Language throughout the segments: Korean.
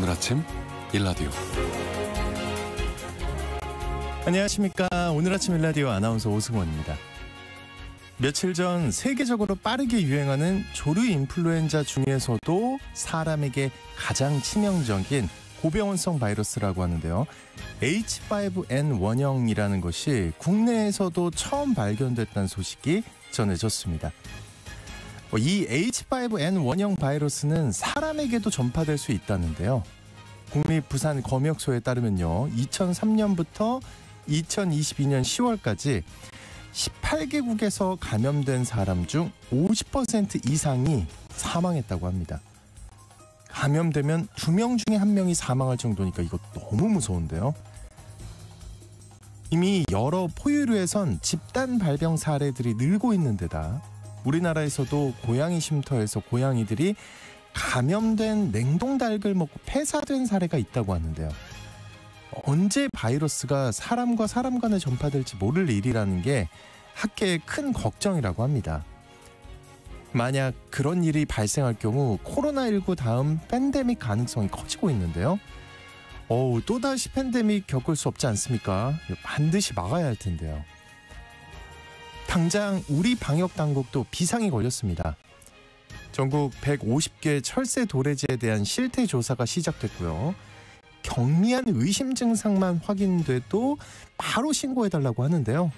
오늘 아침 일라디오. 안녕하십니까. 오늘 아침 일라디오 아나운서 오승원입니다. 며칠 전 세계적으로 빠르게 유행하는 조류 인플루엔자 중에서도 사람에게 가장 치명적인 고병원성 바이러스라고 하는데요. H5N 원형이라는 것이 국내에서도 처음 발견됐다는 소식이 전해졌습니다. 이 H5N 원형 바이러스는 사람에게도 전파될 수 있다는데요. 국립부산검역소에 따르면요, 2003년부터 2022년 10월까지 18개국에서 감염된 사람 중 50% 이상이 사망했다고 합니다. 감염되면 2명 중에 1명이 사망할 정도니까 이거 너무 무서운데요. 이미 여러 포유류에선 집단 발병 사례들이 늘고 있는 데다 우리나라에서도 고양이 쉼터에서 고양이들이 감염된 냉동닭을 먹고 폐사된 사례가 있다고 하는데요. 언제 바이러스가 사람과 사람 간에 전파될지 모를 일이라는 게 학계의 큰 걱정이라고 합니다. 만약 그런 일이 발생할 경우 코로나19 다음 팬데믹 가능성이 커지고 있는데요. 또다시 팬데믹 겪을 수 없지 않습니까? 반드시 막아야 할 텐데요. 당장 우리 방역당국도 비상이 걸렸습니다. 전국 150개 철새 도래지에 대한 실태조사가 시작됐고요. 경미한 의심 증상만 확인돼도 바로 신고해달라고 하는데요.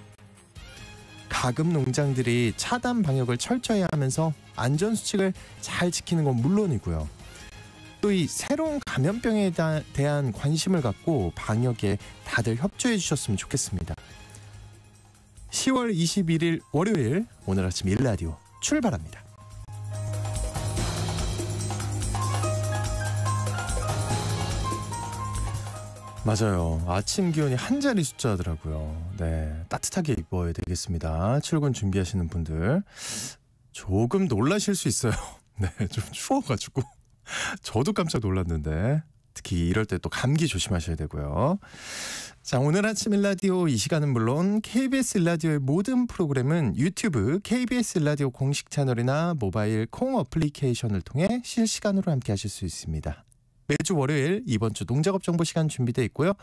가금 농장들이 차단 방역을 철저히 하면서 안전수칙을 잘 지키는 건 물론이고요. 또 이 새로운 감염병에 대한 관심을 갖고 방역에 다들 협조해 주셨으면 좋겠습니다. 10월 21일 월요일 오늘 아침 일라디오 출발합니다. 맞아요. 아침 기온이 한 자리 숫자더라고요. 네, 따뜻하게 입어야 되겠습니다. 출근 준비하시는 분들 조금 놀라실 수 있어요. 네, 좀 추워가지고 저도 깜짝 놀랐는데 특히 이럴 때 또 감기 조심하셔야 되고요. 자, 오늘 아침 일라디오 이 시간은 물론 KBS 일라디오의 모든 프로그램은 유튜브 KBS 일라디오 공식 채널이나 모바일 콩 어플리케이션을 통해 실시간으로 함께 하실 수 있습니다. 매주 월요일 이번 주 농작업 정보 시간 준비되어 있고요.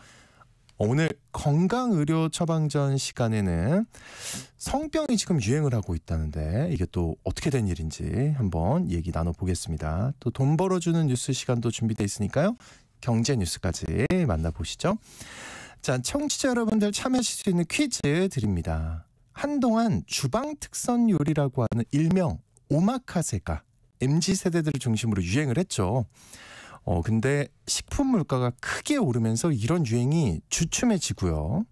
오늘 건강의료 처방전 시간에는 성병이 지금 유행을 하고 있다는데 이게 또 어떻게 된 일인지 한번 얘기 나눠보겠습니다. 또 돈 벌어주는 뉴스 시간도 준비되어 있으니까요. 경제 뉴스까지 만나보시죠. 자, 청취자 여러분들 참여하실 수 있는 퀴즈 드립니다. 한동안 주방 특선 요리라고 하는 일명 오마카세가 MZ세대들을 중심으로 유행을 했죠. 근데 식품 물가가 크게 오르면서 이런 유행이 주춤해지고요.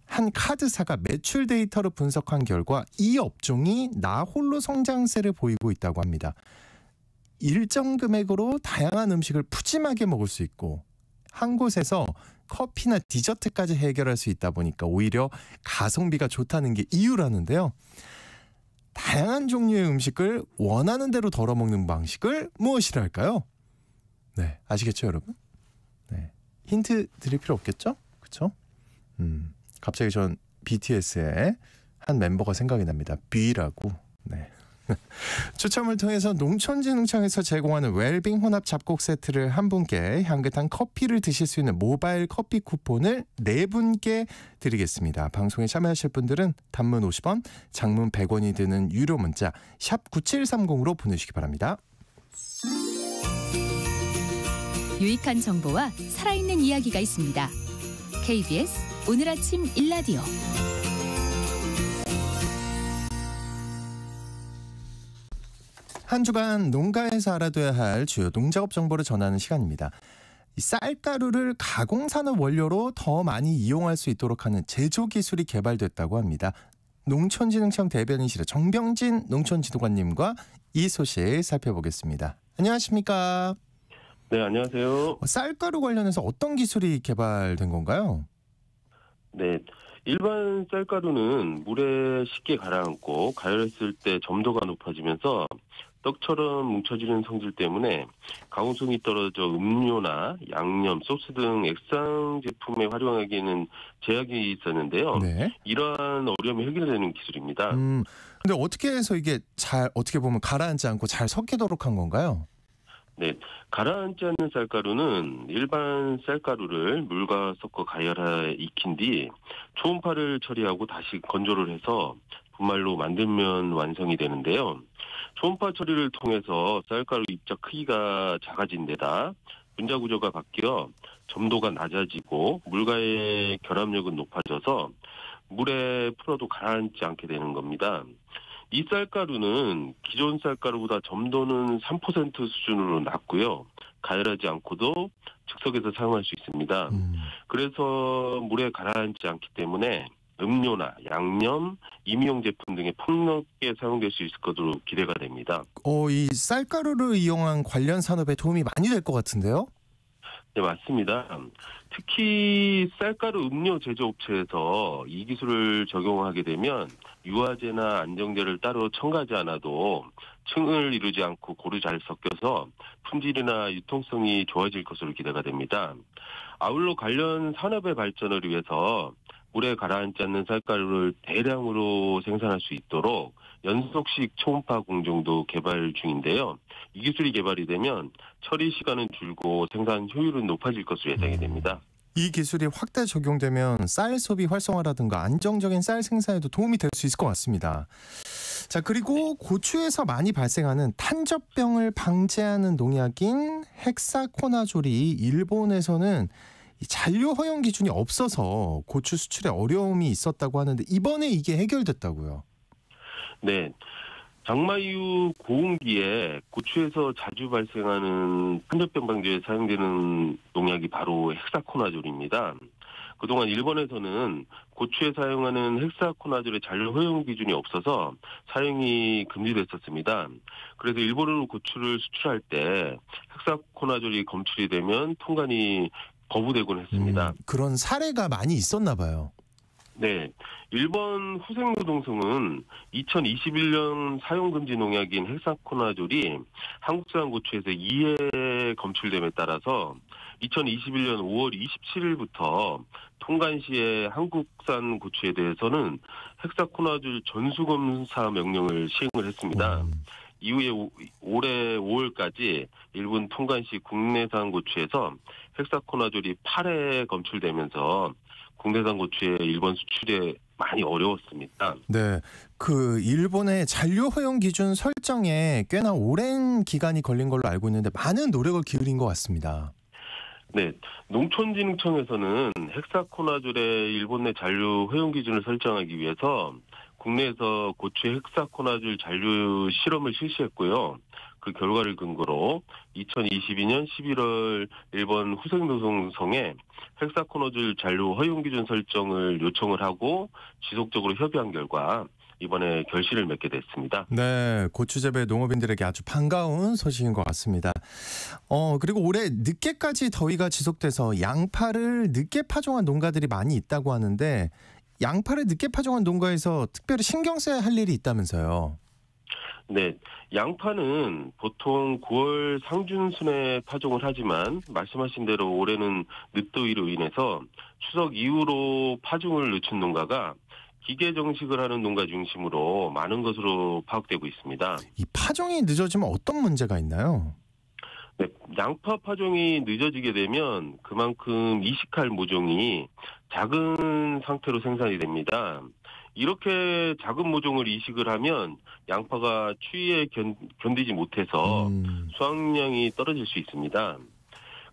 한 카드사가 매출 데이터를 분석한 결과 이 업종이 나홀로 성장세를 보이고 있다고 합니다. 일정 금액으로 다양한 음식을 푸짐하게 먹을 수 있고 한 곳에서 커피나 디저트까지 해결할 수 있다 보니까 오히려 가성비가 좋다는 게 이유라는데요. 다양한 종류의 음식을 원하는 대로 덜어 먹는 방식을 무엇이라 할까요? 네, 아시겠죠, 여러분? 네, 힌트 드릴 필요 없겠죠? 그렇죠? 갑자기 전 BTS의 한 멤버가 생각이 납니다. B라고. 네. 추첨을 통해서 농촌진흥청에서 제공하는 웰빙 혼합 잡곡 세트를 한 분께 향긋한 커피를 드실 수 있는 모바일 커피 쿠폰을 4분께 드리겠습니다. 방송에 참여하실 분들은 단문 50원, 장문 100원이 드는 유료 문자 샵 9730으로 보내주시기 바랍니다. 유익한 정보와 살아있는 이야기가 있습니다. KBS 오늘 아침 일라디오. 한 주간 농가에서 알아둬야 할 주요 농작업 정보를 전하는 시간입니다. 쌀가루를 가공산업 원료로 더 많이 이용할 수 있도록 하는 제조 기술이 개발됐다고 합니다. 농촌진흥청 대변인실의 정병진 농촌지도관님과 이 소식 살펴보겠습니다. 안녕하십니까? 네, 안녕하세요. 쌀가루 관련해서 어떤 기술이 개발된 건가요? 네, 일반 쌀가루는 물에 쉽게 가라앉고 가열했을 때 점도가 높아지면서 떡처럼 뭉쳐지는 성질 때문에 가공성이 떨어져 음료나 양념, 소스 등 액상 제품에 활용하기에는 제약이 있었는데요. 네. 이러한 어려움이 해결되는 기술입니다. 근데 어떻게 해서 이게 잘 어떻게 보면 가라앉지 않고 잘 섞이도록 한 건가요? 네, 가라앉지 않는 쌀가루는 일반 쌀가루를 물과 섞어 가열해 익힌 뒤 초음파를 처리하고 다시 건조를 해서 분말로 만들면 완성이 되는데요. 초음파 처리를 통해서 쌀가루 입자 크기가 작아진 데다 분자 구조가 바뀌어 점도가 낮아지고 물과의 결합력은 높아져서 물에 풀어도 가라앉지 않게 되는 겁니다. 이 쌀가루는 기존 쌀가루보다 점도는 3% 수준으로 낮고요. 가열하지 않고도 즉석에서 사용할 수 있습니다. 그래서 물에 가라앉지 않기 때문에 음료나 양념, 임용 제품 등에 폭넓게 사용될 수 있을 것으로 기대가 됩니다. 이 쌀가루를 이용한 관련 산업에 도움이 많이 될 것 같은데요? 네, 맞습니다. 특히 쌀가루 음료 제조업체에서 이 기술을 적용하게 되면 유화제나 안정제를 따로 첨가하지 않아도 층을 이루지 않고 고루 잘 섞여서 품질이나 유통성이 좋아질 것으로 기대가 됩니다. 아울러 관련 산업의 발전을 위해서 물에 가라앉지 않는 쌀가루를 대량으로 생산할 수 있도록 연속식 초음파 공정도 개발 중인데요. 이 기술이 개발이 되면 처리 시간은 줄고 생산 효율은 높아질 것으로 예상이 됩니다. 이 기술이 확대 적용되면 쌀 소비 활성화라든가 안정적인 쌀 생산에도 도움이 될 수 있을 것 같습니다. 자, 그리고 고추에서 많이 발생하는 탄저병을 방지하는 농약인 헥사코나졸이 일본에서는 잔류 허용 기준이 없어서 고추 수출에 어려움이 있었다고 하는데 이번에 이게 해결됐다고요. 네. 장마 이후 고온기에 고추에서 자주 발생하는 탄저병 방지에 사용되는 농약이 바로 헥사코나졸입니다. 그동안 일본에서는 고추에 사용하는 헥사코나졸의 잔류 허용 기준이 없어서 사용이 금지됐었습니다. 그래서 일본으로 고추를 수출할 때 헥사코나졸이 검출이 되면 통관이 거부되곤 했습니다. 그런 사례가 많이 있었나 봐요. 네. 일본 후생노동성은 2021년 사용금지 농약인 헥사코나졸이 한국산 고추에서 2회 검출됨에 따라서 2021년 5월 27일부터 통관 시에 한국산 고추에 대해서는 헥사코나졸 전수검사 명령을 시행을 했습니다. 이후에 올해 5월까지 일본 통관 시 국내산 고추에서 헥사코나졸이 8회 검출되면서 국내산 고추의 일본 수출에 많이 어려웠습니다. 네, 그 일본의 잔류 허용 기준 설정에 꽤나 오랜 기간이 걸린 걸로 알고 있는데 많은 노력을 기울인 것 같습니다. 네, 농촌진흥청에서는 헥사코나졸의 일본 내 잔류 허용 기준을 설정하기 위해서 국내에서 고추의 헥사코나졸 잔류 실험을 실시했고요. 그 결과를 근거로 2022년 11월 일본 후생노동성에 헥사코나졸 잔류 허용 기준 설정을 요청을 하고 지속적으로 협의한 결과 이번에 결실을 맺게 됐습니다. 네, 고추 재배 농업인들에게 아주 반가운 소식인 것 같습니다. 그리고 올해 늦게까지 더위가 지속돼서 양파를 늦게 파종한 농가들이 많이 있다고 하는데 양파를 늦게 파종한 농가에서 특별히 신경 써야 할 일이 있다면서요. 네, 양파는 보통 9월 상준순에 파종을 하지만 말씀하신 대로 올해는 늦더위로 인해서 추석 이후로 파종을 늦춘 농가가 기계 정식을 하는 농가 중심으로 많은 것으로 파악되고 있습니다. 이 파종이 늦어지면 어떤 문제가 있나요? 네, 양파 파종이 늦어지게 되면 그만큼 이식할 모종이 작은 상태로 생산이 됩니다. 이렇게 작은 모종을 이식을 하면 양파가 추위에 견디지 못해서 수확량이 떨어질 수 있습니다.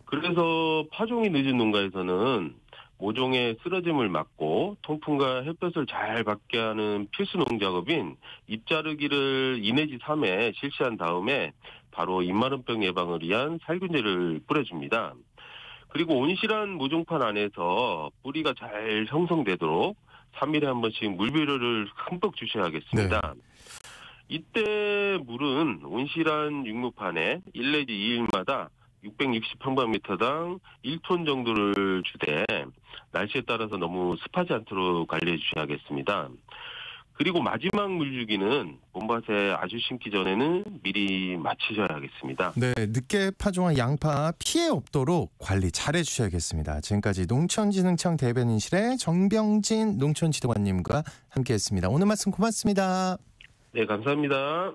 그래서 파종이 늦은 농가에서는 모종의 쓰러짐을 막고 통풍과 햇볕을 잘 받게 하는 필수 농작업인 잎 자르기를 2 내지 3회 실시한 다음에 바로 잎마름병 예방을 위한 살균제를 뿌려줍니다. 그리고 온실한 모종판 안에서 뿌리가 잘 형성되도록 3일에 한 번씩 물비료를 흠뻑 주셔야겠습니다. 네. 이때 물은 온실한 육묘판에 1 내지 2일마다 660평방미터당 1톤 정도를 주되 날씨에 따라서 너무 습하지 않도록 관리해 주셔야겠습니다. 그리고 마지막 물주기는 봄밭에 아주 심기 전에는 미리 마치셔야겠습니다. 네, 늦게 파종한 양파 피해 없도록 관리 잘 해주셔야겠습니다. 지금까지 농촌진흥청 대변인실의 정병진 농촌지도관님과 함께했습니다. 오늘 말씀 고맙습니다. 네, 감사합니다.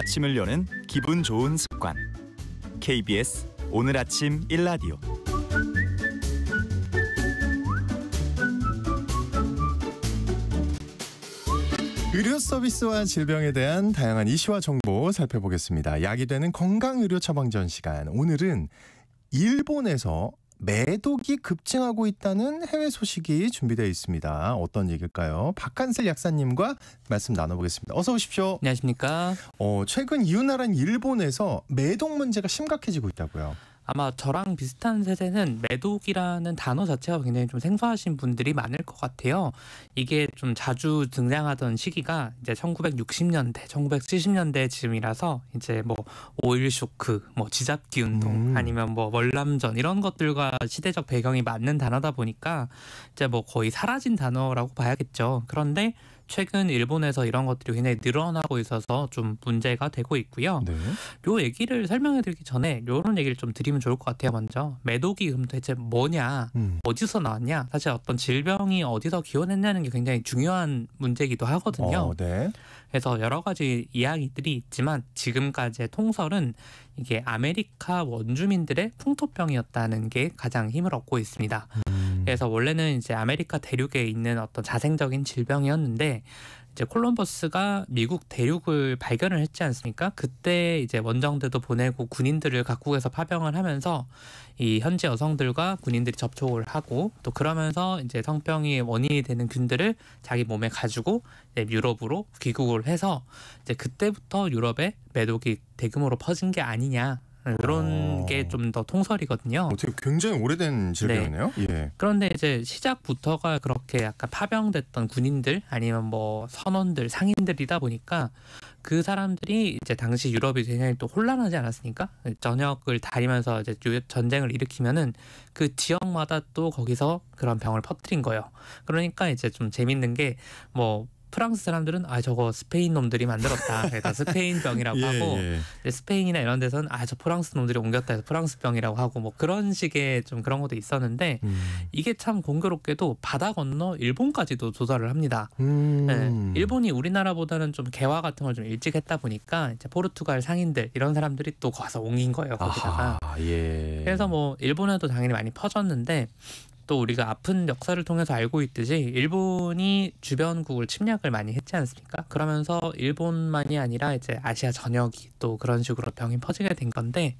아침을 여는 기분 좋은 습관. KBS 오늘 아침 일라디오. 의료 서비스와 질병에 대한 다양한 이슈와 정보 살펴보겠습니다. 약이 되는 건강의료 처방전 시간. 오늘은 일본에서 매독이 급증하고 있다는 해외 소식이 준비되어 있습니다. 어떤 얘기일까요? 박한슬 약사님과 말씀 나눠보겠습니다. 어서 오십시오. 안녕하십니까? 최근 이웃나라인 일본에서 매독 문제가 심각해지고 있다고요. 아마 저랑 비슷한 세대는 매독이라는 단어 자체가 굉장히 좀 생소하신 분들이 많을 것 같아요. 이게 좀 자주 등장하던 시기가 이제 1960년대, 1970년대쯤이라서 이제 뭐 오일 쇼크, 뭐 지잡기 운동, 아니면 뭐 월남전 이런 것들과 시대적 배경이 맞는 단어다 보니까 이제 뭐 거의 사라진 단어라고 봐야겠죠. 그런데 최근 일본에서 이런 것들이 굉장히 늘어나고 있어서 좀 문제가 되고 있고요. 네. 요 얘기를 설명해드리기 전에 이런 얘기를 좀 드리면 좋을 것 같아요. 먼저 매독이 그럼 대체 뭐냐, 어디서 나왔냐, 사실 어떤 질병이 어디서 기원했냐는 게 굉장히 중요한 문제이기도 하거든요. 네. 그래서 여러 가지 이야기들이 있지만 지금까지의 통설은 이게 아메리카 원주민들의 풍토병이었다는 게 가장 힘을 얻고 있습니다. 그래서 원래는 이제 아메리카 대륙에 있는 어떤 자생적인 질병이었는데 이제 콜럼버스가 미국 대륙을 발견을 했지 않습니까? 그때 이제 원정대도 보내고 군인들을 각국에서 파병을 하면서 이 현지 여성들과 군인들이 접촉을 하고 또 그러면서 이제 성병이 원인이 되는 균들을 자기 몸에 가지고 이제 유럽으로 귀국을 해서 이제 그때부터 유럽에 매독이 대규모로 퍼진 게 아니냐. 이런 게 좀 더 통설이거든요. 어떻게 굉장히 오래된 질병이네요. 네. 예. 그런데 이제 시작부터가 그렇게 약간 파병됐던 군인들 아니면 뭐 선원들, 상인들이다 보니까 그 사람들이 이제 당시 유럽이 굉장히 또 혼란하지 않았습니까? 전역을 다니면서 이제 전쟁을 일으키면은 그 지역마다 또 거기서 그런 병을 퍼뜨린 거예요. 그러니까 이제 좀 재밌는 게 뭐 프랑스 사람들은 저거 스페인 놈들이 만들었다. 그래서 스페인병이라고 하고 이제 스페인이나 이런 데서는 저 프랑스 놈들이 옮겼다 해서 프랑스병이라고 하고 뭐 그런 식의 좀 그런 것도 있었는데 이게 참 공교롭게도 바다 건너 일본까지도 조사를 합니다. 네, 일본이 우리나라보다는 좀 개화 같은 걸 좀 일찍 했다 보니까 이제 포르투갈 상인들 이런 사람들이 또 가서 옮긴 거예요. 거기다가. 예. 그래서 뭐 일본에도 당연히 많이 퍼졌는데 또 우리가 아픈 역사를 통해서 알고 있듯이 일본이 주변국을 침략을 많이 했지 않습니까? 그러면서 일본만이 아니라 이제 아시아 전역이 또 그런 식으로 병이 퍼지게 된 건데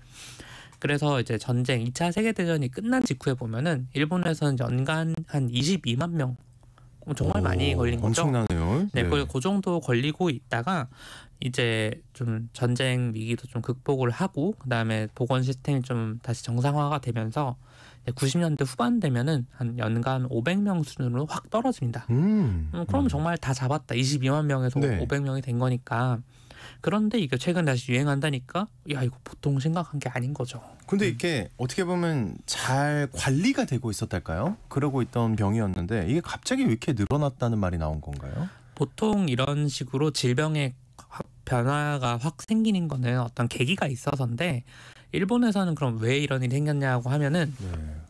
그래서 이제 전쟁 2차 세계대전이 끝난 직후에 보면은 일본에서는 연간 한 22만 명 정말 많이 걸린 거죠. 엄청나네요. 네, 그 정도 걸리고 있다가 이제 좀 전쟁 위기도 좀 극복을 하고 그다음에 보건 시스템이 좀 다시 정상화가 되면서 90년대 후반 되면은 한 연간 500명 수준으로 확 떨어집니다. 그럼 정말 다 잡았다. 22만 명에서 500명이 된 거니까. 그런데 이게 최근 다시 유행한다니까 야 이거 보통 심각한 게 아닌 거죠. 근데 이게 어떻게 보면 잘 관리가 되고 있었달까요? 그러고 있던 병이었는데 이게 갑자기 왜 이렇게 늘어났다는 말이 나온 건가요? 보통 이런 식으로 질병의 변화가 확 생기는 거는 어떤 계기가 있어서인데 일본에서는 그럼 왜 이런 일이 생겼냐고 하면은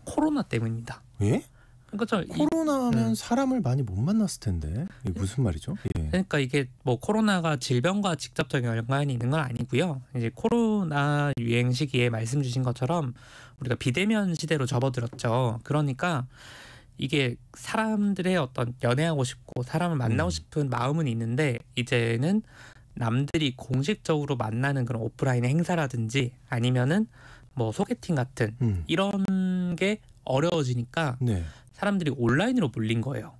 코로나 때문입니다. 예? 그러니까 코로나면 사람을 많이 못 만났을 텐데 이게 무슨 말이죠? 예. 그러니까 이게 뭐 코로나가 질병과 직접적인 연관이 있는 건 아니고요. 이제 코로나 유행 시기에 말씀 주신 것처럼 우리가 비대면 시대로 접어들었죠. 그러니까 이게 사람들의 어떤 연애하고 싶고 사람을 만나고 싶은 마음은 있는데 이제는 남들이 공식적으로 만나는 그런 오프라인 행사라든지 아니면은 뭐 소개팅 같은 이런 게 어려워지니까 사람들이 온라인으로 몰린 거예요.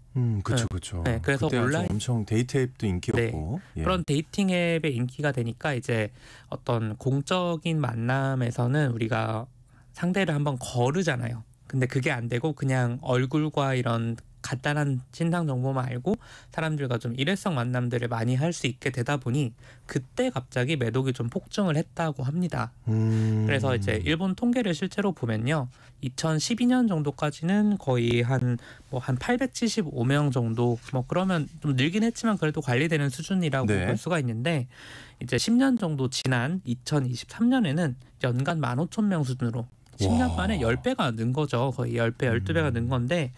그렇죠. 네, 그래서 온라인 엄청 데이트 앱도 인기였고 그런 데이팅 앱의 인기가 되니까 이제 어떤 공적인 만남에서는 우리가 상대를 한번 거르잖아요. 근데 그게 안 되고 그냥 얼굴과 이런 간단한 신상 정보만 알고 사람들과 좀 일회성 만남들을 많이 할 수 있게 되다 보니 그때 갑자기 매독이 좀 폭증을 했다고 합니다. 그래서 이제 일본 통계를 실제로 보면요. 2012년 정도까지는 거의 한 875명 정도 뭐 그러면 좀 늘긴 했지만 그래도 관리되는 수준이라고 볼 수가 있는데 이제 10년 정도 지난 2023년에는 연간 15,000명 수준으로 10년 만에 10배가 는 거죠. 거의 10배, 12배가 는 건데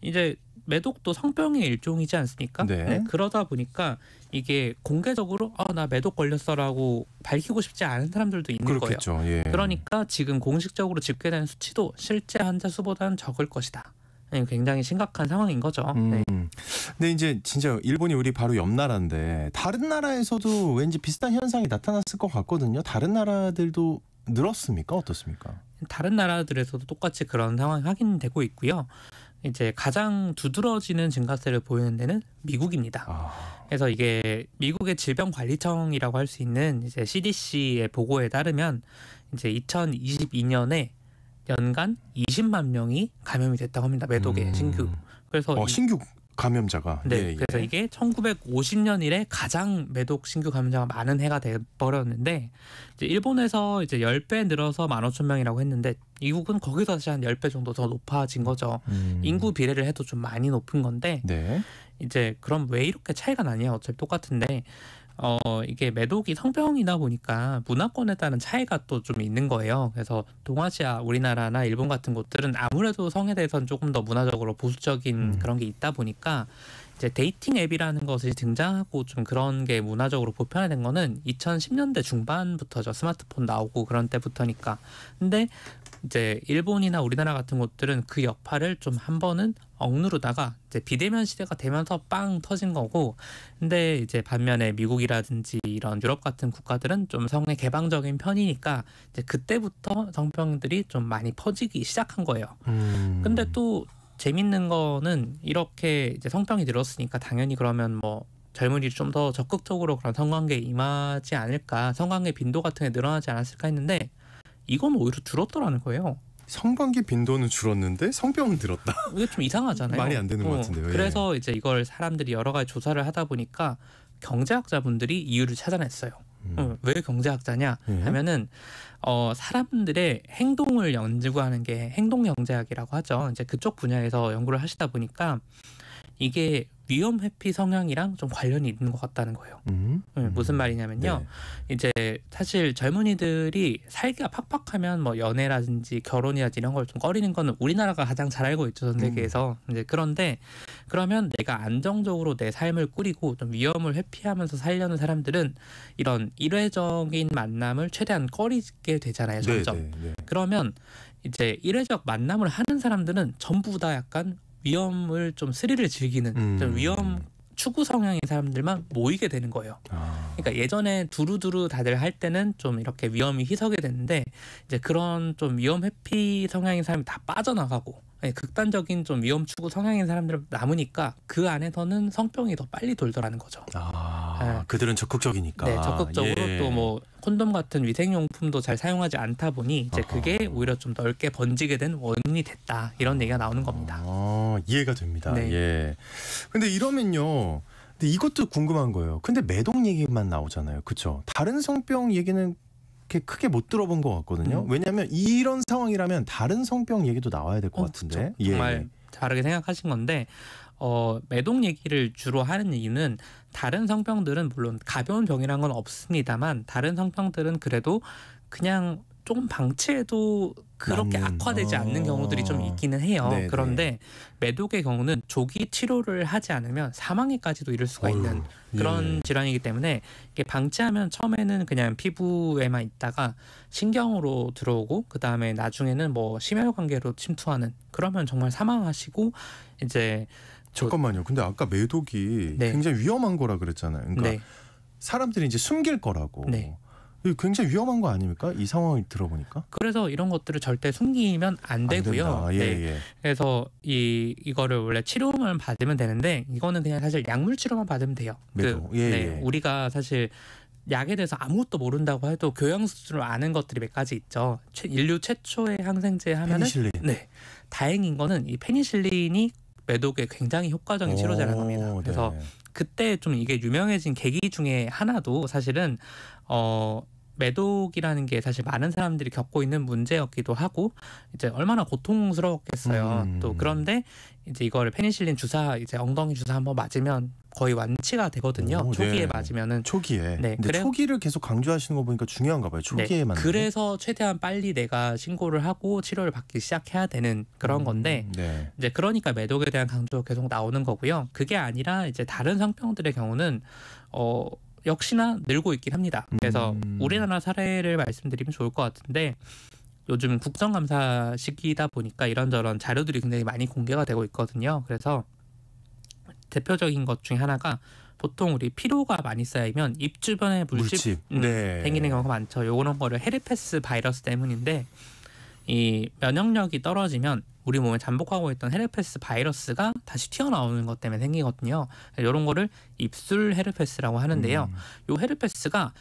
이제 매독도 성병의 일종이지 않습니까? 네. 그러다 보니까 이게 공개적으로 나 매독 걸렸어라고 밝히고 싶지 않은 사람들도 있는 거예요. 그렇겠죠. 예. 그러니까 지금 공식적으로 집계된 수치도 실제 환자 수보다는 적을 것이다. 굉장히 심각한 상황인 거죠. 네. 근데 이제 진짜 일본이 우리 바로 옆 나라인데 다른 나라에서도 왠지 비슷한 현상이 나타났을 것 같거든요. 다른 나라들도 늘었습니까? 어떻습니까? 다른 나라들에서도 똑같이 그런 상황이 확인되고 있고요. 이제 가장 두드러지는 증가세를 보이는 데는 미국입니다. 그래서 이게 미국의 질병관리청이라고 할 수 있는 이제 CDC의 보고에 따르면 이제 2022년에 연간 20만 명이 감염이 됐다고 합니다. 매독에 신규. 그래서 신규 감염자가. 네. 그래서 이게 1950년 이래 가장 매독 신규 감염자가 많은 해가 돼 버렸는데 이제 일본에서 이제 10배 늘어서 15,000명이라고 했는데 미국은 거기서 다시 한 10배 정도 더 높아진 거죠. 인구 비례를 해도 좀 많이 높은 건데 네. 이제 그럼 왜 이렇게 차이가 나냐? 어차피 똑같은데 이게 매독이 성병이다 보니까 문화권에 따른 차이가 또 좀 있는 거예요. 그래서 동아시아, 우리나라나 일본 같은 곳들은 아무래도 성에 대해서는 조금 더 문화적으로 보수적인 그런 게 있다 보니까 이제 데이팅 앱이라는 것이 등장하고 좀 그런 게 문화적으로 보편화된 거는 2010년대 중반부터죠. 스마트폰 나오고 그런 때부터니까. 근데 이제 일본이나 우리나라 같은 곳들은 그 여파를 좀 한 번은 억누르다가 이제 비대면 시대가 되면서 빵 터진 거고, 근데 이제 반면에 미국이라든지 이런 유럽 같은 국가들은 좀 성에 개방적인 편이니까 이제 그때부터 성병들이 좀 많이 퍼지기 시작한 거예요. 근데 또 재밌는 거는 이렇게 이제 성병이 늘었으니까 당연히 그러면 뭐 젊은이들이 좀 더 적극적으로 그런 성관계에 임하지 않을까, 성관계 빈도 같은 게 늘어나지 않았을까 했는데 이건 오히려 줄었더라는 거예요. 성관계 빈도는 줄었는데 성병은 늘었다. 이게 좀 이상하잖아요. 말이 안 되는 것 같은데요. 예. 그래서 이제 이걸 사람들이 여러 가지 조사를 하다 보니까 경제학자분들이 이유를 찾아냈어요. 왜 경제학자냐 하면은 사람들의 행동을 연구하는 게 행동 경제학이라고 하죠. 이제 그쪽 분야에서 연구를 하시다 보니까 이게 위험 회피 성향이랑 좀 관련이 있는 것 같다는 거예요. 무슨 말이냐면요. 네. 이제 사실 젊은이들이 살기가 팍팍하면 뭐 연애라든지 결혼이라든지 이런 걸 좀 꺼리는 거는 우리나라가 가장 잘 알고 있죠, 전 세계에서. 이제 그런데 그러면 내가 안정적으로 내 삶을 꾸리고 좀 위험을 회피하면서 살려는 사람들은 이런 일회적인 만남을 최대한 꺼리게 되잖아요, 점점. 네. 그러면 이제 일회적 만남을 하는 사람들은 전부 다 약간 위험을 좀 스릴을 즐기는 좀 위험 추구 성향의 사람들만 모이게 되는 거예요. 그러니까 예전에 두루두루 다들 할 때는 좀 이렇게 위험이 희석이 됐는데 이제 그런 좀 위험 회피 성향의 사람이 다 빠져나가고 극단적인 좀 위험 추구 성향인 사람들 남으니까 그 안에서는 성병이 더 빨리 돌더라는 거죠. 네. 그들은 적극적이니까. 네, 적극적으로 또 뭐 콘돔 같은 위생용품도 잘 사용하지 않다 보니 이제 그게 오히려 좀 넓게 번지게 된 원인이 됐다, 이런 얘기가 나오는 겁니다. 이해가 됩니다. 네. 예. 근데 이러면요. 근데 이것도 궁금한 거예요. 근데 매독 얘기만 나오잖아요. 그렇죠? 다른 성병 얘기는 이렇게 크게 못 들어본 것 같거든요. 왜냐하면 이런 상황이라면 다른 성병 얘기도 나와야 될 것 같은데. 그렇죠. 정말 다르게 생각하신 건데 매독 얘기를 주로 하는 이유는 다른 성병들은 물론 가벼운 병이란 건 없습니다만 다른 성병들은 그래도 그냥 조금 방치해도 그렇게 악화되지 않는 경우들이 좀 있기는 해요. 네네. 그런데 매독의 경우는 조기 치료를 하지 않으면 사망에까지도 이를 수가 있는 그런 질환이기 때문에 이게 방치하면 처음에는 그냥 피부에만 있다가 신경으로 들어오고 그 다음에 나중에는 뭐 심혈관계로 침투하는, 그러면 정말 사망하시고 이제 잠깐만요. 근데 아까 매독이 굉장히 위험한 거라 그랬잖아요. 그러니까 사람들이 이제 숨길 거라고. 이거 굉장히 위험한 거 아닙니까? 이 상황을 들어보니까. 그래서 이런 것들을 절대 숨기면 안 되고요. 그래서 이거를 원래 치료만 받으면 되는데 이거는 그냥 사실 약물 치료만 받으면 돼요. 우리가 사실 약에 대해서 아무것도 모른다고 해도 교양 수준으로 아는 것들이 몇 가지 있죠. 인류 최초의 항생제 하면은 페니실린. 다행인 거는 이 페니실린이 매독에 굉장히 효과적인 치료제라는 겁니다. 그래서 그때 좀 이게 유명해진 계기 중에 하나도 사실은 매독이라는 게 사실 많은 사람들이 겪고 있는 문제였기도 하고 이제 얼마나 고통스러웠겠어요. 또 그런데 이제 이거를 페니실린 주사, 이제 엉덩이 주사 한번 맞으면 거의 완치가 되거든요. 오, 초기에 네. 맞으면은. 초기에. 네, 근데 초기를 계속 강조하시는 거 보니까 중요한가 봐요. 초기에 맞는. 그래서 최대한 빨리 내가 신고를 하고 치료를 받기 시작해야 되는 그런 건데 네. 이제 그러니까 매독에 대한 강조가 계속 나오는 거고요. 그게 아니라 이제 다른 성병들의 경우는 역시나 늘고 있긴 합니다. 그래서 우리나라 사례를 말씀드리면 좋을 것 같은데 요즘 국정감사 시기다 보니까 이런저런 자료들이 굉장히 많이 공개가 되고 있거든요. 그래서 대표적인 것 중에 하나가 보통 우리 피로가 많이 쌓이면 입 주변에 물집 네. 생기는 경우가 많죠. 요런 거를 헤르페스 바이러스 때문인데 이 면역력이 떨어지면 우리 몸에 잠복하고 있던 헤르페스 바이러스가 다시 튀어나오는 것 때문에 생기거든요. 이런 거를 입술 헤르페스라고 하는데요. 요 헤르페스가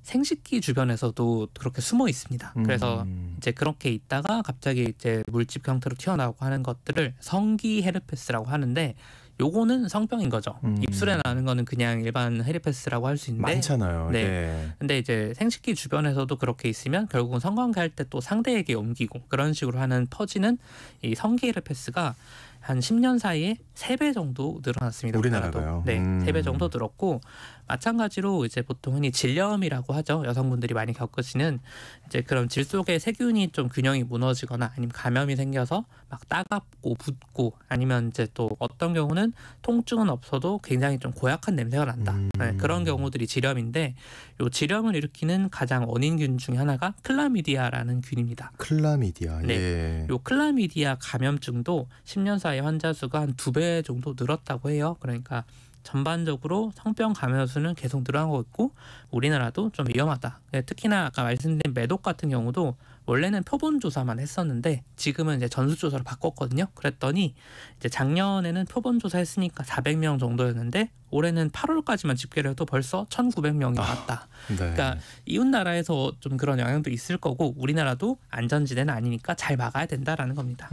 생식기 주변에서도 그렇게 숨어 있습니다. 그래서 이제 그렇게 있다가 갑자기 이제 물집 형태로 튀어나오고 하는 것들을 성기 헤르페스라고 하는데 요거는 성병인 거죠. 입술에 나는 거는 그냥 일반 헤르페스라고 할 수 있는데 많잖아요. 네. 네. 근데 이제 생식기 주변에서도 그렇게 있으면 결국은 성관계 할 때 또 상대에게 옮기고 그런 식으로 하는 퍼지는 이 성기 헤르페스가 한 10년 사이에 3배 정도 늘어났습니다. 우리나라가요. 네, 3배 정도 늘었고 마찬가지로 이제 보통 흔히 질염이라고 하죠. 여성분들이 많이 겪으시는 이제 그런 질 속의 세균이 좀 균형이 무너지거나 아니면 감염이 생겨서 막 따갑고 붓고 아니면 이제 또 어떤 경우는 통증은 없어도 굉장히 좀 고약한 냄새가 난다. 네, 그런 경우들이 질염인데 요 질염을 일으키는 가장 원인균 중에 하나가 클라미디아라는 균입니다. 클라미디아. 네. 예. 요 클라미디아 감염증도 10년 사이 환자 수가 한 2배 정도 늘었다고 해요. 그러니까 전반적으로 성병 감염 수는 계속 늘어나고 있고 우리나라도 좀 위험하다. 특히나 아까 말씀드린 매독 같은 경우도 원래는 표본 조사만 했었는데 지금은 이제 전수 조사로 바꿨거든요. 그랬더니 이제 작년에는 표본 조사했으니까 400명 정도였는데 올해는 8월까지만 집계를 해도 벌써 1,900명이 나왔다. 네. 그러니까 이웃 나라에서 좀 그런 영향도 있을 거고 우리나라도 안전지대는 아니니까 잘 막아야 된다라는 겁니다.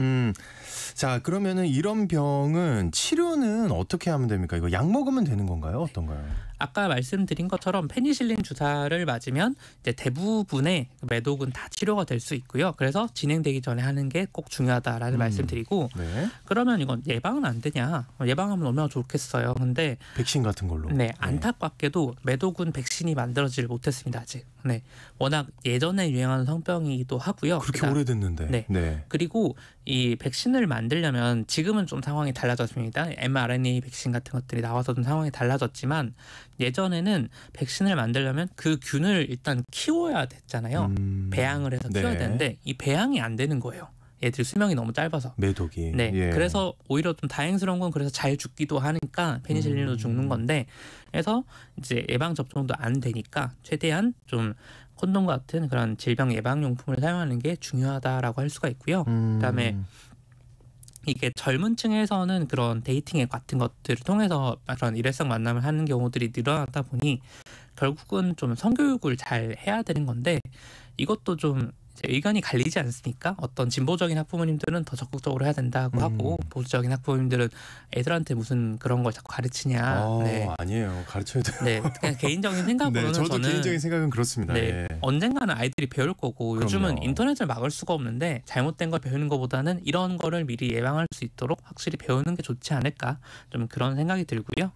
자, 그러면은 이런 병은 치료는 어떻게 하면 됩니까? 이거 약 먹으면 되는 건가요? 어떤가요? 아까 말씀드린 것처럼 페니실린 주사를 맞으면 이제 대부분의 매독은 다 치료가 될 수 있고요. 그래서 진행되기 전에 하는 게 꼭 중요하다라는 말씀드리고 네. 그러면 이건 예방은 안 되냐? 예방하면 얼마나 좋겠어요. 근데 백신 같은 걸로. 네, 안타깝게도 매독은 백신이 만들어지질 못했습니다. 아직. 네, 워낙 예전에 유행하는 성병이기도 하고요. 그렇게 오래됐는데. 네. 네. 그리고 이 백신을 만들려면 지금은 좀 상황이 달라졌습니다. mRNA 백신 같은 것들이 나와서 좀 상황이 달라졌지만 예전에는 백신을 만들려면 그 균을 일단 키워야 됐잖아요. 배양을 해서 키워야 네. 되는데 이 배양이 안 되는 거예요. 얘들 수명이 너무 짧아서. 매독이. 네. 예. 그래서 오히려 좀 다행스러운 건 그래서 잘 죽기도 하니까 페니실린으로 죽는 건데 그래서 이제 예방 접종도 안 되니까 최대한 좀 콘돔 같은 그런 질병 예방 용품을 사용하는 게 중요하다라고 할 수가 있고요. 그다음에 이게 젊은 층에서는 그런 데이팅 앱 같은 것들을 통해서 그런 일회성 만남을 하는 경우들이 늘어나다 보니 결국은 좀 성교육을 잘 해야 되는 건데 이것도 좀 의견이 갈리지 않습니까? 어떤 진보적인 학부모님들은 더 적극적으로 해야 된다고 하고 보수적인 학부모님들은 애들한테 무슨 그런 걸 자꾸 가르치냐. 네. 아니에요. 가르쳐야 돼요. 네, 그냥 개인적인 생각으로는 네, 저도 저는 개인적인 생각은 그렇습니다. 네, 예. 언젠가는 아이들이 배울 거고 요즘은 그럼요. 인터넷을 막을 수가 없는데 잘못된 걸 배우는 것보다는 이런 거를 미리 예방할 수 있도록 확실히 배우는 게 좋지 않을까 좀 그런 생각이 들고요.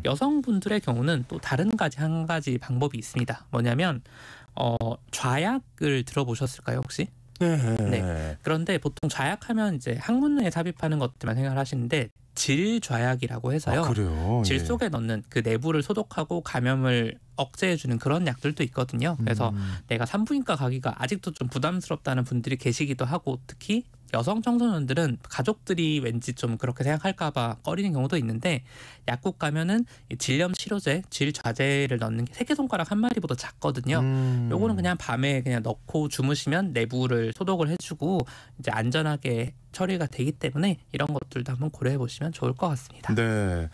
여성분들의 경우는 또 다른 한 가지 방법이 있습니다. 뭐냐면 좌약을 들어보셨을까요 혹시? 네. 네. 그런데 보통 좌약하면 이제 항문에 삽입하는 것들만 생각을 하시는데 질좌약이라고 해서요. 그래요. 질 예. 속에 넣는 그 내부를 소독하고 감염을 억제해주는 그런 약들도 있거든요. 그래서 내가 산부인과 가기가 아직도 좀 부담스럽다는 분들이 계시기도 하고 특히 여성 청소년들은 가족들이 왠지 좀 그렇게 생각할까봐 꺼리는 경우도 있는데 약국 가면은 질염 치료제, 질좌제를 넣는 게 새끼손가락 한 마리보다 작거든요. 요거는 그냥 밤에 그냥 넣고 주무시면 내부를 소독을 해주고 이제 안전하게 처리가 되기 때문에 이런 것들도 한번 고려해 보시면 좋을 것 같습니다. 네.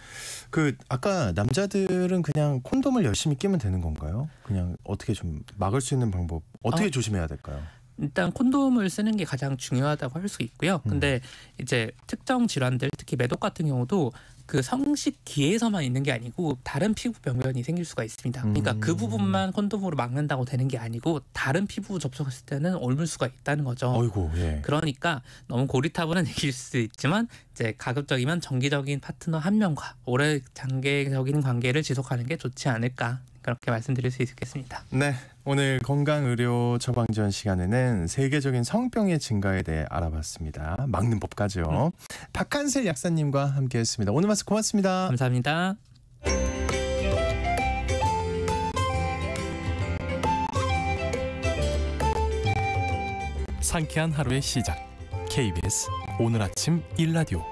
그 아까 남자들은 그냥 콘돔을 열심히 끼면 되는 건가요? 그냥 어떻게 좀 막을 수 있는 방법 어떻게 조심해야 될까요? 일단 콘돔을 쓰는 게 가장 중요하다고 할 수 있고요. 근데 이제 특정 질환들 특히 매독 같은 경우도 그 성식기에서만 있는 게 아니고 다른 피부 병변이 생길 수가 있습니다. 그러니까 그 부분만 콘돔으로 막는다고 되는 게 아니고 다른 피부 접촉했을 때는 옮을 수가 있다는 거죠. 어이고, 예. 그러니까 너무 고리타분한 얘기일 수도 있지만 이제 가급적이면 정기적인 파트너 한 명과 오래 장기적인 관계를 지속하는 게 좋지 않을까 그렇게 말씀드릴 수 있겠습니다. 네, 오늘 건강의료 처방전 시간에는 세계적인 성병의 증가에 대해 알아봤습니다. 막는 법까지요. 박한슬 약사님과 함께했습니다. 오늘 말씀 고맙습니다. 감사합니다. 상쾌한 하루의 시작. KBS 오늘 아침 1라디오.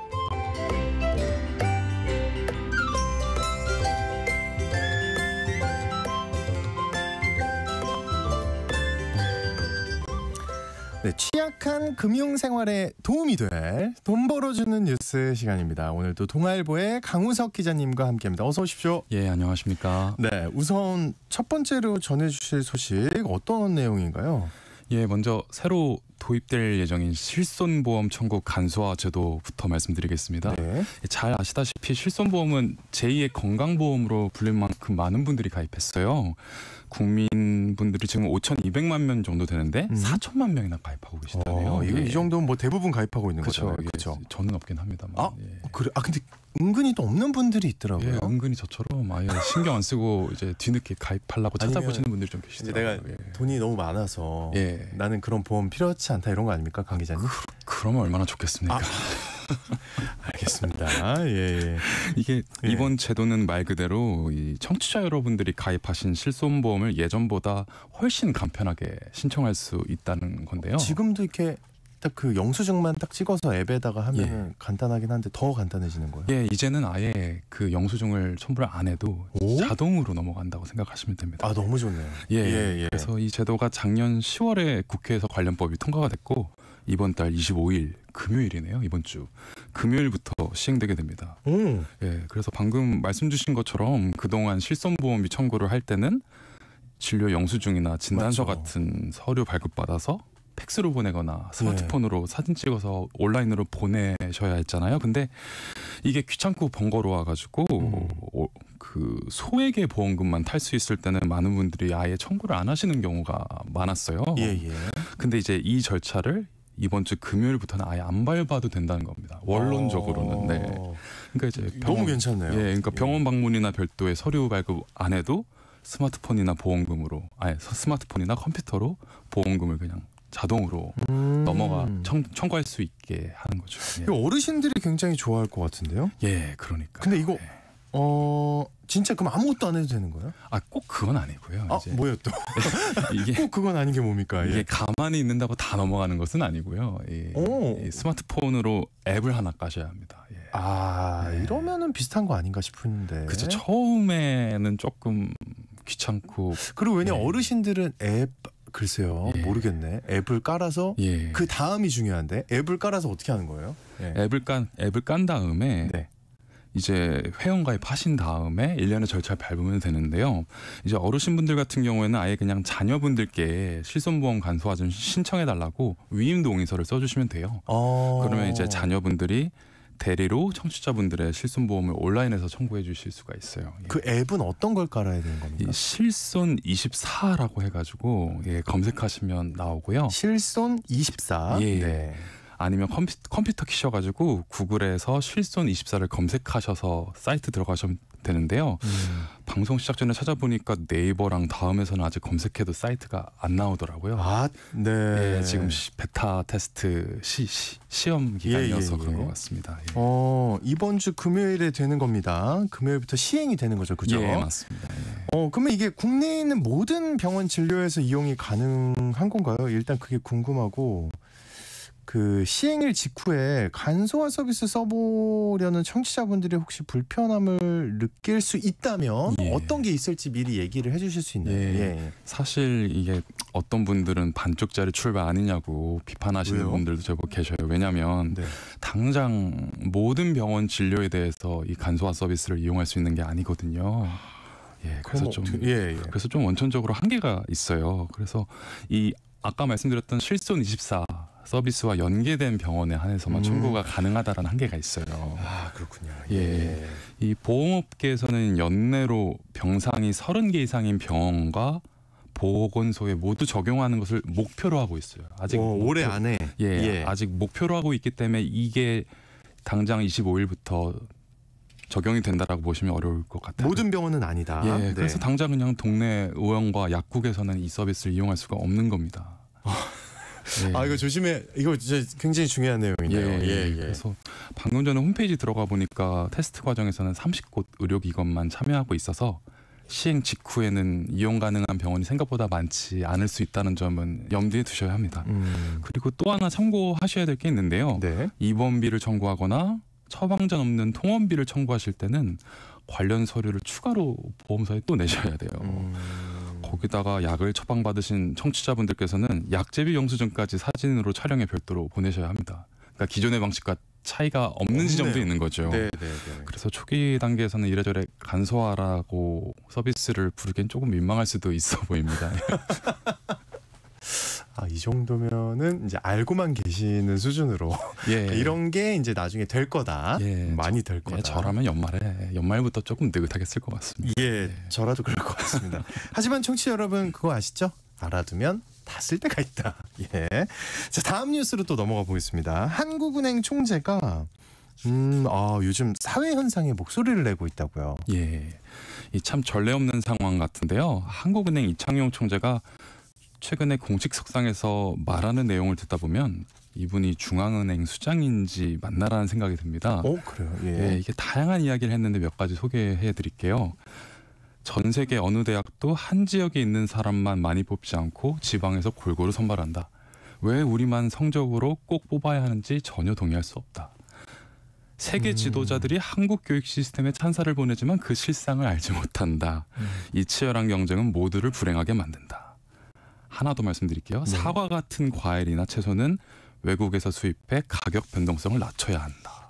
네, 취약한 금융생활에 도움이 될 돈 벌어주는 뉴스 시간입니다. 오늘도 동아일보의 강우석 기자님과 함께합니다. 어서 오십시오. 예, 안녕하십니까. 네, 우선 첫 번째로 전해주실 소식 어떤 내용인가요? 예, 먼저 새로 도입될 예정인 실손보험 청구 간소화 제도부터 말씀드리겠습니다. 네. 잘 아시다시피 실손보험은 제2의 건강보험으로 불릴 만큼 많은 분들이 가입했어요. 국민분들이 지금 5,200만 명 정도 되는데 4천만 명이나 가입하고 계시다네요. 이거 예. 이 정도면 뭐 대부분 가입하고 있는 그렇죠. 거잖아요. 예, 그렇죠. 저는 없긴 합니다만. 아, 예. 그래. 아, 근데 은근히 또 없는 분들이 있더라고요. 예, 은근히 저처럼 아예 신경 안 쓰고 이제 뒤늦게 가입하려고 아니면 찾아보시는 분들이 좀 이제 계시더라고요. 내가 예. 돈이 너무 많아서 예. 나는 그런 보험 필요하지 않다 이런 거 아닙니까, 강 기자님? 그러면 얼마나 좋겠습니까? 아. 알겠습니다. 예. 이게 예. 이번 제도는 말 그대로 이 청취자 여러분들이 가입하신 실손보험을 예전보다 훨씬 간편하게 신청할 수 있다는 건데요. 지금도 이렇게 딱 그 영수증만 딱 찍어서 앱에다가 하면 간단하긴 한데 더 간단해지는 거예요. 예, 이제는 아예 그 영수증을 첨부를 안 해도 오? 자동으로 넘어간다고 생각하시면 됩니다. 아, 너무 좋네요. 예. 그래서 이 제도가 작년 10월에 국회에서 관련법이 통과가 됐고 이번 달 25일 금요일이네요. 이번 주 금요일부터 시행되게 됩니다. 오. 예, 그래서 방금 말씀 주신 것처럼 그동안 실손보험비 청구를 할 때는 진료 영수증이나 진단서 맞죠. 같은 서류 발급받아서 팩스로 보내거나 스마트폰으로 사진 찍어서 온라인으로 보내셔야 했잖아요. 근데 이게 귀찮고 번거로워가지고 그 소액의 보험금만 탈 수 있을 때는 많은 분들이 아예 청구를 안 하시는 경우가 많았어요. 예. 근데 이제 이 절차를 이번 주 금요일부터는 아예 안 밟아도 된다는 겁니다. 원론적으로는. 네. 그러니까 이제 너무 괜찮네요. 예, 그러니까 병원 방문이나 별도의 서류 발급 안 해도 스마트폰이나 보험금으로, 스마트폰이나 컴퓨터로 보험금을 그냥 자동으로 넘어가 청구할 수 있게 하는 거죠. 이거 어르신들이 굉장히 좋아할 것 같은데요. 예, 그러니까. 근데 이거 예. 진짜 그럼 아무것도 안 해도 되는 거예요? 아, 꼭 그건 아니고요. 아, 이제 뭐예요 또? 이게 꼭 그건 아닌 게 뭡니까? 이게 예. 가만히 있는다고 다 넘어가는 것은 아니고요. 이 스마트폰으로 앱을 하나 까셔야 합니다. 예. 아, 네. 이러면은 비슷한 거 아닌가 싶은데. 그죠. 처음에는 조금 귀찮고. 그리고 왜냐 네. 어르신들은 앱 글쎄요 예. 모르겠네. 앱을 깔아서 예. 그 다음이 중요한데 앱을 깔아서 어떻게 하는 거예요? 예. 앱을 깐 다음에 네. 이제 회원가입 하신 다음에 1년의 절차를 밟으면 되는데요. 이제 어르신분들 같은 경우에는 아예 그냥 자녀분들께 실손보험 간소화 좀 신청해 달라고 위임 동의서를 써주시면 돼요. 그러면 이제 자녀분들이 대리로 청취자분들의 실손보험을 온라인에서 청구해 주실 수가 있어요. 예. 그 앱은 어떤 걸 깔아야 되는 겁니까? 이 실손 24라고 해가지고 검색하시면 나오고요. 실손 24. 예. 네. 아니면 컴퓨터 키셔가지고 구글에서 실손 24를 검색하셔서 사이트 들어가시면 되는데요. 방송 시작 전에 찾아보니까 네이버랑 다음에서는 아직 검색해도 사이트가 안 나오더라고요. 아, 네. 예, 지금 베타 테스트 시험 기간이어서 예. 그런 것 같습니다. 예. 이번 주 금요일에 되는 겁니다. 금요일부터 시행이 되는 거죠, 그죠? 예, 맞습니다. 예. 그러면 이게 국내에 있는 모든 병원 진료에서 이용이 가능한 건가요? 일단 그게 궁금하고. 그 시행일 직후에 간소화 서비스 써보려는 청취자분들이 혹시 불편함을 느낄 수 있다면 예. 어떤 게 있을지 미리 얘기를 해주실 수 있나요? 예. 사실 이게 어떤 분들은 반쪽짜리 출발 아니냐고 비판하시는 왜요? 분들도 제법 계셔요. 왜냐하면 네. 당장 모든 병원 진료에 대해서 이 간소화 서비스를 이용할 수 있는 게 아니거든요. 예, 그래서 좀 그래서 좀 원천적으로 한계가 있어요. 그래서 이 아까 말씀드렸던 실손 24 서비스와 연계된 병원에 한해서만 청구가 가능하다라는 한계가 있어요. 아, 그렇군요. 예. 이 보험업계에서는 연내로 병상이 30개 이상인 병원과 보건소에 모두 적용하는 것을 목표로 하고 있어요. 아직 올해 안에. 아직 목표로 하고 있기 때문에 이게 당장 25일부터 적용이 된다라고 보시면 어려울 것 같아요. 모든 병원은 아니다. 예, 그래서 당장 그냥 동네 의원과 약국에서는 이 서비스를 이용할 수가 없는 겁니다. 예. 아, 이거 조심해. 이거 진짜 굉장히 중요한 내용이네요. 예. 그래서 방금 전에 홈페이지 들어가 보니까 테스트 과정에서는 30곳 의료기관만 참여하고 있어서 시행 직후에는 이용 가능한 병원이 생각보다 많지 않을 수 있다는 점은 염두에 두셔야 합니다. 그리고 또 하나 참고하셔야 될 게 있는데요. 네. 입원비를 청구하거나 처방전 없는 통원비를 청구하실 때는 관련 서류를 추가로 보험사에 또 내셔야 돼요. 거기다가 약을 처방받으신 청취자분들께서는 약제비 영수증까지 사진으로 촬영해 별도로 보내셔야 합니다. 그러니까 기존의 방식과 차이가 없는 지점도 있는 거죠. 네. 그래서 초기 단계에서는 이래저래 간소화라고 서비스를 부르기엔 조금 민망할 수도 있어 보입니다. 아, 이 정도면은 이제 알고만 계시는 수준으로 이런 게 이제 나중에 될 거다. 많이 될 거다. 저라면 연말부터 조금 느긋하게 쓸 것 같습니다. 저라도 그럴 것 같습니다. 하지만 청취자 여러분 그거 아시죠? 알아두면 다 쓸 때가 있다. 자, 다음 뉴스로 또 넘어가 보겠습니다. 한국은행 총재가 요즘 사회 현상에 목소리를 내고 있다고요. 이 참 전례 없는 상황 같은데요. 한국은행 이창용 총재가 최근에 공식석상에서 말하는 내용을 듣다 보면 이분이 중앙은행 수장인지 맞나라는 생각이 듭니다. 그래요? 이게 다양한 이야기를 했는데 몇 가지 소개해 드릴게요. 전 세계 어느 대학도 한 지역에 있는 사람만 많이 뽑지 않고 지방에서 골고루 선발한다. 왜 우리만 성적으로 꼭 뽑아야 하는지 전혀 동의할 수 없다. 세계 지도자들이 한국 교육 시스템에 찬사를 보내지만 그 실상을 알지 못한다. 이 치열한 경쟁은 모두를 불행하게 만든다. 하나 더 말씀드릴게요. 사과 같은 과일이나 채소는 외국에서 수입해 가격 변동성을 낮춰야 한다.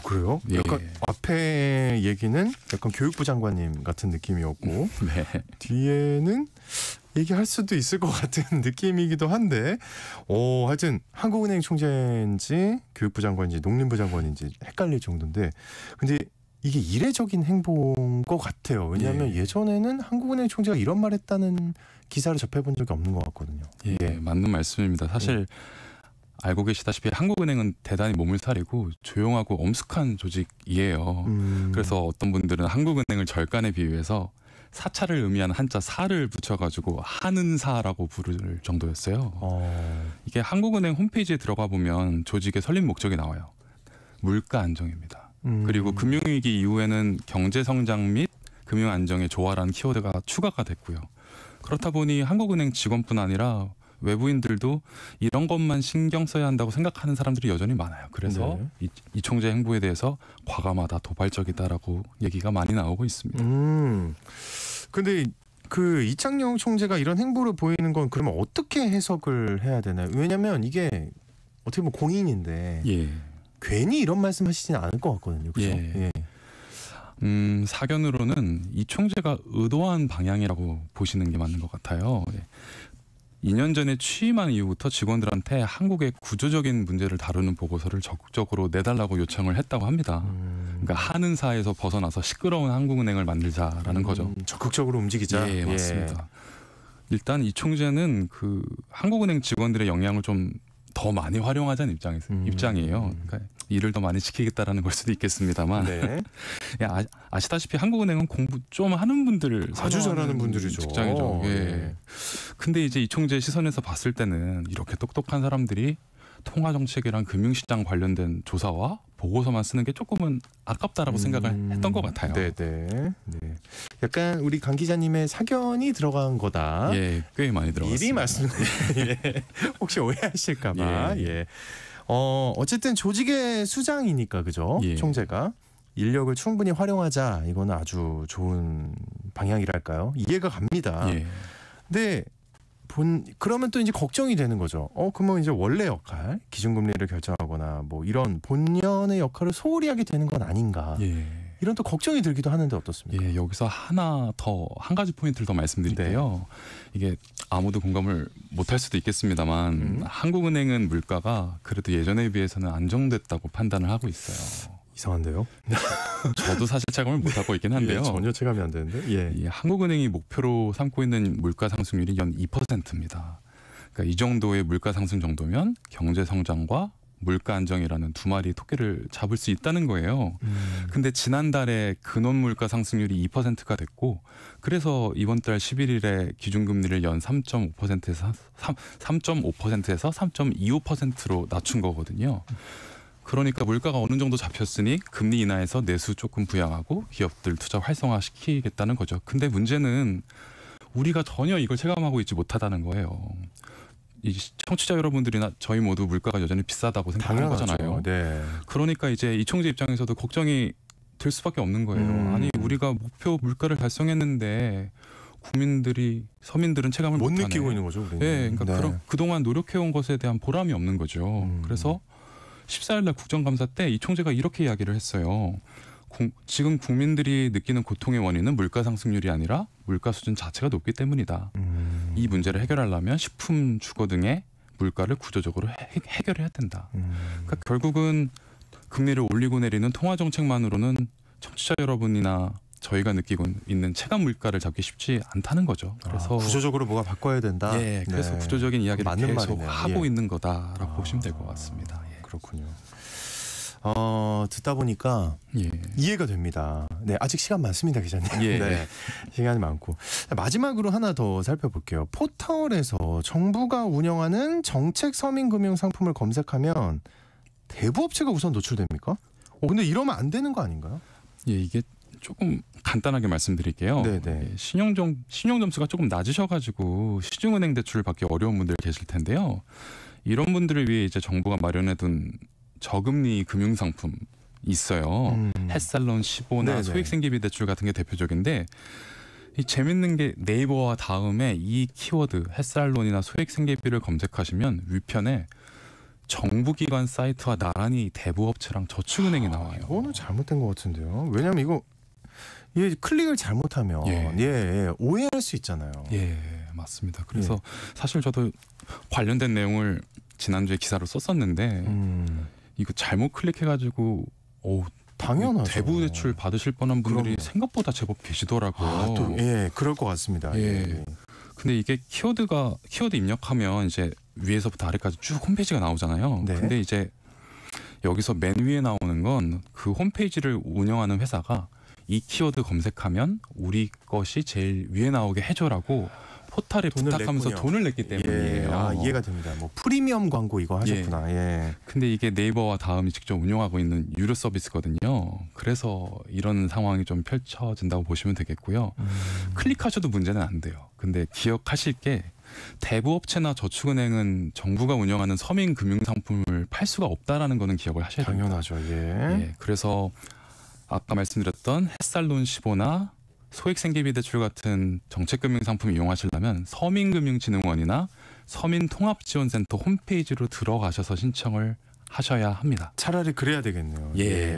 그래요? 약간 앞에 얘기는 약간 교육부 장관님 같은 느낌이었고 뒤에는 얘기할 수도 있을 것 같은 느낌이기도 한데 하여튼 한국은행 총재인지 교육부 장관인지 농림부 장관인지 헷갈릴 정도인데 근데 이게 이례적인 행보인 것 같아요. 왜냐하면 예전에는 한국은행 총재가 이런 말 했다는 기사를 접해본 적이 없는 것 같거든요. 맞는 말씀입니다. 사실 알고 계시다시피 한국은행은 대단히 몸을 사리고 조용하고 엄숙한 조직이에요. 그래서 어떤 분들은 한국은행을 절간에 비유해서 사찰을 의미하는 한자 사를 붙여가지고 하는사라고 부를 정도였어요. 이게 한국은행 홈페이지에 들어가 보면 조직의 설립 목적이 나와요. 물가 안정입니다. 그리고 금융위기 이후에는 경제성장 및 금융안정의 조화라는 키워드가 추가가 됐고요. 그렇다 보니 한국은행 직원뿐 아니라 외부인들도 이런 것만 신경 써야 한다고 생각하는 사람들이 여전히 많아요. 그래서 이 총재 행보에 대해서 과감하다, 도발적이다라고 얘기가 많이 나오고 있습니다. 근데 그 이창용 총재가 이런 행보를 보이는 건 그러면 어떻게 해석을 해야 되나요? 왜냐하면 이게 어떻게 보면 공인인데 괜히 이런 말씀하시지는 않을 것 같거든요. 그렇죠? 사견으로는 이 총재가 의도한 방향이라고 보시는 게 맞는 것 같아요. 2년 전에 취임한 이후부터 직원들한테 한국의 구조적인 문제를 다루는 보고서를 적극적으로 내달라고 요청을 했다고 합니다. 그러니까 하는사에서 벗어나서 시끄러운 한국은행을 만들자라는 거죠. 적극적으로 움직이자. 맞습니다. 일단 이 총재는 그 한국은행 직원들의 역량을 좀 더 많이 활용하자는 입장이에요. 그러니까 일을 더 많이 시키겠다라는 걸 수도 있겠습니다만 아시다시피 한국은행은 공부 좀 하는 분들을 아주 잘하는 분들이죠. 직장이죠. 근데 이제 이 총재 시선에서 봤을 때는 이렇게 똑똑한 사람들이 통화정책이랑 금융시장 관련된 조사와 보고서만 쓰는 게 조금은 아깝다라고 생각을 했던 것 같아요. 약간 우리 강 기자님의 사견이 들어간 거다. 꽤 많이 들어갔습니다. 미리 혹시 오해하실까봐. 어쨌든 조직의 수장이니까 그죠? 총재가 인력을 충분히 활용하자. 이거는 아주 좋은 방향이랄까요? 이해가 갑니다. 근데 그러면 또 이제 걱정이 되는 거죠. 그러면 이제 원래 역할, 기준금리를 결정하거나 뭐 이런 본연의 역할을 소홀히 하게 되는 건 아닌가. 이런 또 걱정이 들기도 하는데 어떻습니까? 예, 여기서 한 가지 포인트를 더 말씀드릴게요. 이게 아무도 공감을 못할 수도 있겠습니다만 한국은행은 물가가 그래도 예전에 비해서는 안정됐다고 판단을 하고 있어요. 이상한데요? 저도 사실 체감을 못하고 있긴 한데요. 예, 전혀 체감이 안 되는데. 예. 이 한국은행이 목표로 삼고 있는 물가 상승률이 연 2%입니다. 그러니까 이 정도의 물가 상승 정도면 경제 성장과 물가 안정이라는 두 마리 토끼를 잡을 수 있다는 거예요. 근데 지난달에 근원 물가 상승률이 2%가 됐고 그래서 이번 달 11일에 기준금리를 연 3.5%에서 3.25%로 낮춘 거거든요. 그러니까 물가가 어느 정도 잡혔으니 금리 인하해서 내수 조금 부양하고 기업들 투자 활성화시키겠다는 거죠. 근데 문제는 우리가 전혀 이걸 체감하고 있지 못하다는 거예요. 이 청취자 여러분들이나 저희 모두 물가가 여전히 비싸다고 생각하는 거잖아요. 네. 그러니까 이제 이 총재 입장에서도 걱정이 될 수밖에 없는 거예요. 아니 우리가 목표 물가를 달성했는데 서민들은 체감을 못 못하네. 느끼고 있는 거죠. 우리는. 네, 그러니까 네. 그동안 노력해온 것에 대한 보람이 없는 거죠. 그래서 14일 날 국정감사 때 이 총재가 이렇게 이야기를 했어요. 지금 국민들이 느끼는 고통의 원인은 물가 상승률이 아니라 물가 수준 자체가 높기 때문이다. 이 문제를 해결하려면 식품, 주거 등의 물가를 구조적으로 해결해야 된다. 그러니까 결국은 금리를 올리고 내리는 통화 정책만으로는 청취자 여러분이나 저희가 느끼고 있는 체감 물가를 잡기 쉽지 않다는 거죠. 그래서 구조적으로 뭐가 바꿔야 된다. 예, 그래서 네. 구조적인 이야기를 맞는 계속 말이네요. 하고 예. 있는 거다라고 보시면 될 것 같습니다. 예. 그렇군요. 듣다 보니까 예. 이해가 됩니다. 네, 아직 시간 많습니다, 기자님. 예. 네, 시간이 많고 마지막으로 하나 더 살펴볼게요. 포털에서 정부가 운영하는 정책 서민금융 상품을 검색하면 대부업체가 우선 노출됩니까? 근데 이러면 안 되는 거 아닌가요? 예, 이게 조금 간단하게 말씀드릴게요. 네네. 예, 신용 점수가 조금 낮으셔가지고 시중은행 대출을 받기 어려운 분들 계실 텐데요. 이런 분들을 위해 이제 정부가 마련해둔 저금리 금융 상품 있어요. 햇살론 15나 네네. 소액생계비 대출 같은 게 대표적인데 이 재밌는 게 네이버와 다음에 이 키워드 햇살론이나 소액생계비를 검색하시면 위편에 정부기관 사이트와 나란히 대부업체랑 저축은행이 나와요. 이거는 잘못된 것 같은데요. 왜냐하면 이거 클릭을 잘못하면 오해할 수 있잖아요. 예, 맞습니다. 그래서 사실 저도 관련된 내용을 지난주에 기사로 썼었는데 이거 잘못 클릭해가지고 당연하죠. 대부 대출 받으실 뻔한 분들이 그럼요. 생각보다 제법 계시더라고요. 그럴 것 같습니다. 예. 근데 이게 키워드 입력하면 이제 위에서부터 아래까지 쭉 홈페이지가 나오잖아요. 네. 근데 이제 여기서 맨 위에 나오는 건 그 홈페이지를 운영하는 회사가 이 키워드 검색하면 우리 것이 제일 위에 나오게 해줘라고 포털에 돈을 부탁하면서 냈군요. 돈을 냈기 때문이에요. 이해가 됩니다. 뭐 프리미엄 광고 이거 하셨구나. 예. 근데 이게 네이버와 다음이 직접 운영하고 있는 유료 서비스거든요. 그래서 이런 상황이 좀 펼쳐진다고 보시면 되겠고요. 클릭하셔도 문제는 안 돼요. 근데 기억하실 게 대부업체나 저축은행은 정부가 운영하는 서민 금융 상품을 팔 수가 없다라는 거는 기억을 하셔야 됩니다. 당연하죠. 예, 그래서 아까 말씀드렸던 햇살론 15나 소액생계비 대출 같은 정책금융 상품 이용하시려면 서민금융진흥원이나 서민통합지원센터 홈페이지로 들어가셔서 신청을 하셔야 합니다. 차라리 그래야 되겠네요.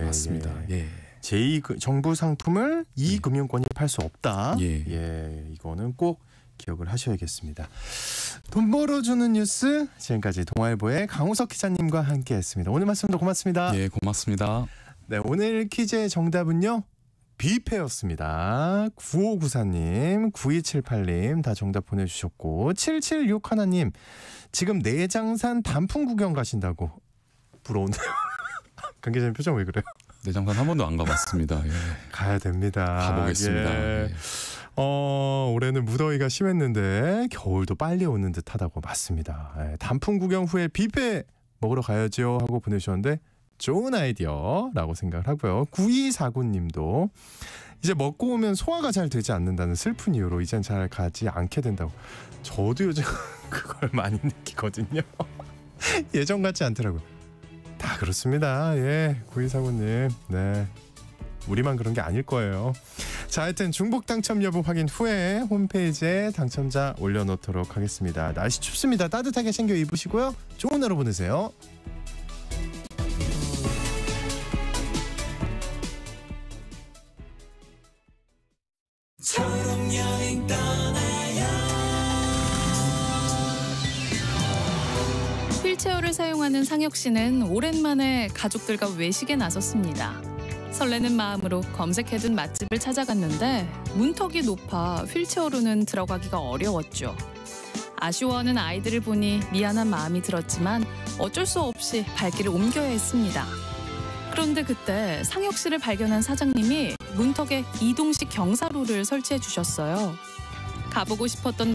맞습니다. 예. 제2 정부 상품을 이 금융권이 팔 수 없다. 예. 이거는 꼭 기억을 하셔야겠습니다. 돈 벌어주는 뉴스 지금까지 동아일보의 강우석 기자님과 함께했습니다. 오늘 말씀도 고맙습니다. 예, 고맙습니다. 네, 오늘 퀴즈의 정답은요. 뷔페였습니다. 9594님, 9278님 다 정답 보내주셨고 7761님 지금 내장산 단풍 구경 가신다고 부러운데요. 강 기자님 표정 왜 그래요? 내장산 한 번도 안 가봤습니다. 예. 가야 됩니다. 가보겠습니다. 예. 예. 올해는 무더위가 심했는데 겨울도 빨리 오는 듯하다고 맞습니다. 예, 단풍 구경 후에 뷔페 먹으러 가야죠 하고 보내주셨는데 좋은 아이디어라고 생각을 하고요. 9249님도 이제 먹고 오면 소화가 잘 되지 않는다는 슬픈 이유로 이젠 잘 가지 않게 된다고. 저도 요즘 그걸 많이 느끼거든요. 예전 같지 않더라고요. 다 그렇습니다. 예, 9249님. 네, 우리만 그런 게 아닐 거예요. 자, 하여튼 중복 당첨 여부 확인 후에 홈페이지에 당첨자 올려놓도록 하겠습니다. 날씨 춥습니다. 따뜻하게 챙겨 입으시고요. 좋은 하루 보내세요. 휠체어를 사용하는 상혁 씨는 오랜만에 가족들과 외식에 나섰습니다. 설레는 마음으로 검색해둔 맛집을 찾아갔는데 문턱이 높아 휠체어로는 들어가기가 어려웠죠. 아쉬워하는 아이들을 보니 미안한 마음이 들었지만 어쩔 수 없이 발길을 옮겨야 했습니다. 그런데 그때 상혁 씨를 발견한 사장님이 문턱에 이동식 경사로를 설치해 주셨어요. 가보고 싶었던